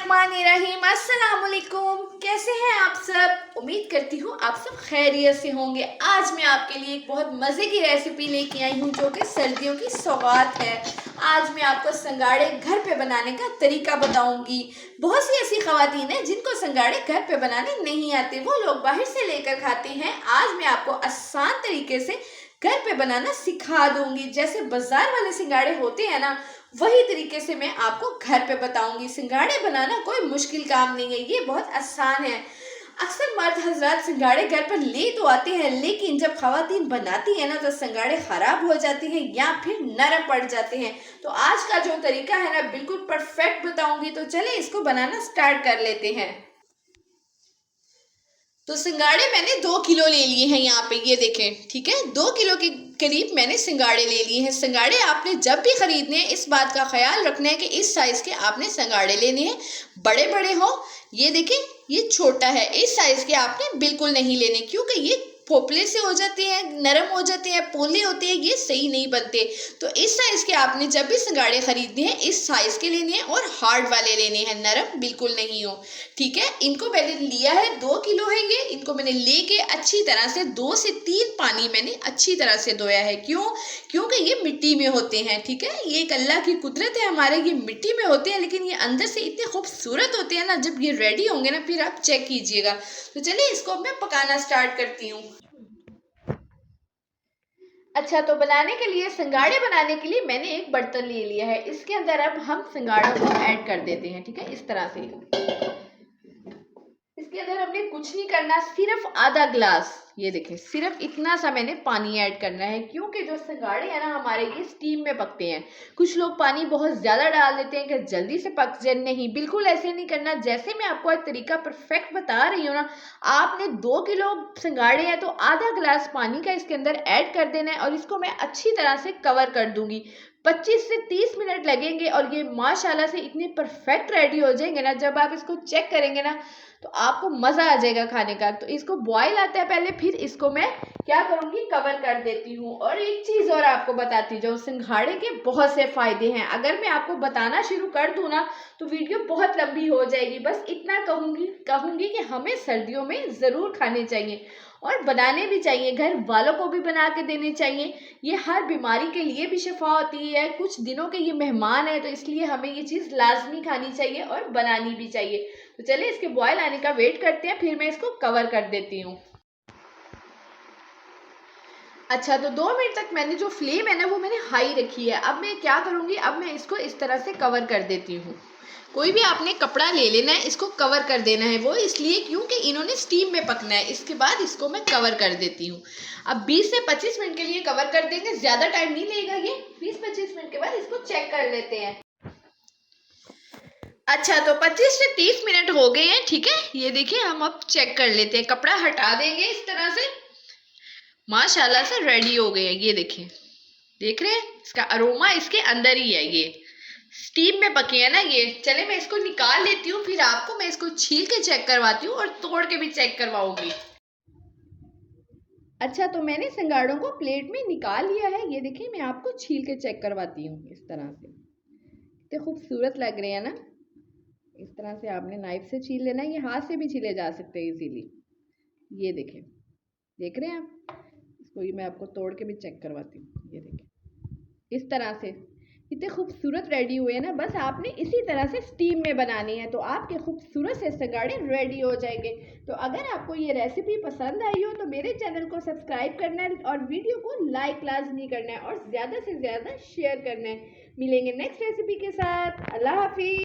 बिस्मिल्लाहिर्रहमानिर्रहीम। अस्सलाम वालेकुम। कैसे हैं आप सब? उम्मीद करती हूँ आप सब खैरियत से होंगे। आज मैं आपके लिए एक बहुत मज़े की रेसिपी लेके आई हूँ जो कि सर्दियों की सौगात है। आज मैं आपको संगाड़े घर पे बनाने का तरीका बताऊंगी। बहुत सी ऐसी ख़वातीन हैं जिनको संगाड़े घर पे बनाने नहीं आते, वो लोग बाहर से लेकर खाते हैं। आज मैं आपको आसान तरीके से घर पे बनाना सिखा दूंगी। जैसे बाजार वाले सिंगाड़े होते हैं ना, वही तरीके से मैं आपको घर पे बताऊंगी। सिंगाड़े बनाना कोई मुश्किल काम नहीं है, ये बहुत आसान है। अक्सर मर्द हजरात सिंगाड़े घर पर ले तो आते हैं, लेकिन जब खवातीन बनाती है ना तो सिंगाड़े खराब हो जाते हैं या फिर नरम पड़ जाते हैं। तो आज का जो तरीका है ना, बिल्कुल परफेक्ट बताऊंगी। तो चले इसको बनाना स्टार्ट कर लेते हैं। तो सिंगाड़े मैंने 2 किलो ले लिए हैं यहाँ पे, ये देखें, ठीक है। 2 किलो के करीब मैंने सिंगाड़े ले लिए हैं। सिंगाड़े आपने जब भी खरीदने हैं इस बात का ख्याल रखना है कि इस साइज के आपने सिंगाड़े लेने हैं, बड़े बड़े हो। ये देखें, ये छोटा है, इस साइज के आपने बिल्कुल नहीं लेने, क्योंकि ये पोपले से हो जाते हैं, नरम हो जाते हैं, पोले होते हैं, ये सही नहीं बनते। तो इस साइज के आपने जब भी सिंगाड़े खरीदने हैं इस साइज के लेने हैं और हार्ड वाले लेने हैं, नरम बिल्कुल नहीं हो, ठीक है। इनको मैंने लिया है, 2 किलो है ये। इनको मैंने लेके अच्छी तरह से 2 से 3 पानी मैंने अच्छी तरह से धोया है। क्योंकि ये मिट्टी में होते हैं, ठीक है। ये एक अल्लाह की कुदरत है हमारे, ये मिट्टी में होते हैं लेकिन ये अंदर से इतने खूबसूरत होते हैं ना। जब ये रेडी होंगे ना फिर आप चेक कीजिएगा। तो चलिए इसको मैं पकाना स्टार्ट करती हूँ। अच्छा, तो बनाने के लिए, सिंगाड़े बनाने के लिए मैंने एक बर्तन ले लिया है। इसके अंदर अब हम सिंगाड़ों को ऐड कर देते हैं, ठीक है, इस तरह से। इसके अंदर हमने कुछ नहीं करना, सिर्फ आधा ग्लास, ये देखें, सिर्फ इतना सा मैंने पानी ऐड करना है। क्योंकि जो सिंगाड़े हैं ना हमारे, ये स्टीम में पकते हैं। कुछ लोग पानी बहुत ज़्यादा डाल देते हैं कि जल्दी से पक जाए, नहीं, बिल्कुल ऐसे नहीं करना। जैसे मैं आपको एक तरीका परफेक्ट बता रही हूँ ना, आपने 2 किलो सिंगाड़े हैं तो आधा ग्लास पानी का इसके अंदर ऐड कर देना है और इसको मैं अच्छी तरह से कवर कर दूंगी। 25 से 30 मिनट लगेंगे और ये माशाल्लाह से इतने परफेक्ट रेडी हो जाएंगे ना। जब आप इसको चेक करेंगे ना तो आपको मज़ा आ जाएगा खाने का। तो इसको बॉयल आता है पहले, फिर इसको मैं क्या करूँगी, कवर कर देती हूँ। और एक चीज़ और आपको बताती जाऊँ, सिंघाड़े के बहुत से फ़ायदे हैं। अगर मैं आपको बताना शुरू कर दूँ ना तो वीडियो बहुत लंबी हो जाएगी। बस इतना कहूँगी कि हमें सर्दियों में ज़रूर खाने चाहिए और बनाने भी चाहिए, घर वालों को भी बना के देने चाहिए। ये हर बीमारी के लिए भी शिफा होती है। कुछ दिनों के ये मेहमान है तो इसलिए हमें ये चीज़ लाजमी खानी चाहिए और बनानी भी चाहिए। तो चलिए इसके बॉयल आने का वेट करते हैं, फिर मैं इसको कवर कर देती हूँ। अच्छा, तो 2 मिनट तक मैंने जो फ्लेम है ना वो मैंने हाई रखी है। अब मैं क्या करूँगी, अब मैं इसको इस तरह से कवर कर देती हूँ। कोई भी आपने कपड़ा ले लेना है, इसको कवर कर देना है। वो इसलिए क्योंकि इन्होंने स्टीम में पकना है। इसके बाद इसको मैं कवर कर देती हूँ। अब 20 से 25 मिनट के लिए कवर कर देंगे, ज़्यादा टाइम नहीं लेगा ये। 20-25 मिनट के बाद इसको चेक कर लेते हैं। अच्छा, तो 25 से 30 मिनट हो गए हैं, ठीक है। ये देखिए, हम अब चेक कर लेते हैं। कपड़ा हटा देंगे इस तरह से, माशाल्लाह से रेडी हो गए हैं। ये देखिए, देख रहे हैं, इसका अरोमा इसके अंदर ही है, ये स्टीम में पके हैं ना ये। चले मैं इसको निकाल लेती हूँ, फिर आपको मैं इसको छील के चेक करवाती हूँ और तोड़ के भी चेक करवाऊंगी। अच्छा, तो मैंने सिंगाड़ों को प्लेट में निकाल लिया है। ये देखिए, मैं आपको छील के चेक करवाती हूँ इस तरह से। कितने खूबसूरत लग रहे हैं ना। इस तरह से आपने नाइफ से छील लेना है, ये हाथ से भी छीले जा सकते हैं इजीली। ये देखें, देख रहे हैं आप, इसको ये मैं आपको तोड़ के भी चेक करवाती हूँ। ये देखें, इस तरह से कितने खूबसूरत रेडी हुए हैं ना। बस आपने इसी तरह से स्टीम में बनानी है तो आपके खूबसूरत से सिंगाड़े रेडी हो जाएंगे। तो अगर आपको ये रेसिपी पसंद आई हो तो मेरे चैनल को सब्सक्राइब करना है और वीडियो को लाइक लाजमी करना है और ज़्यादा से ज़्यादा शेयर करना है। मिलेंगे नेक्स्ट रेसिपी के साथ। अल्लाह हाफिज़।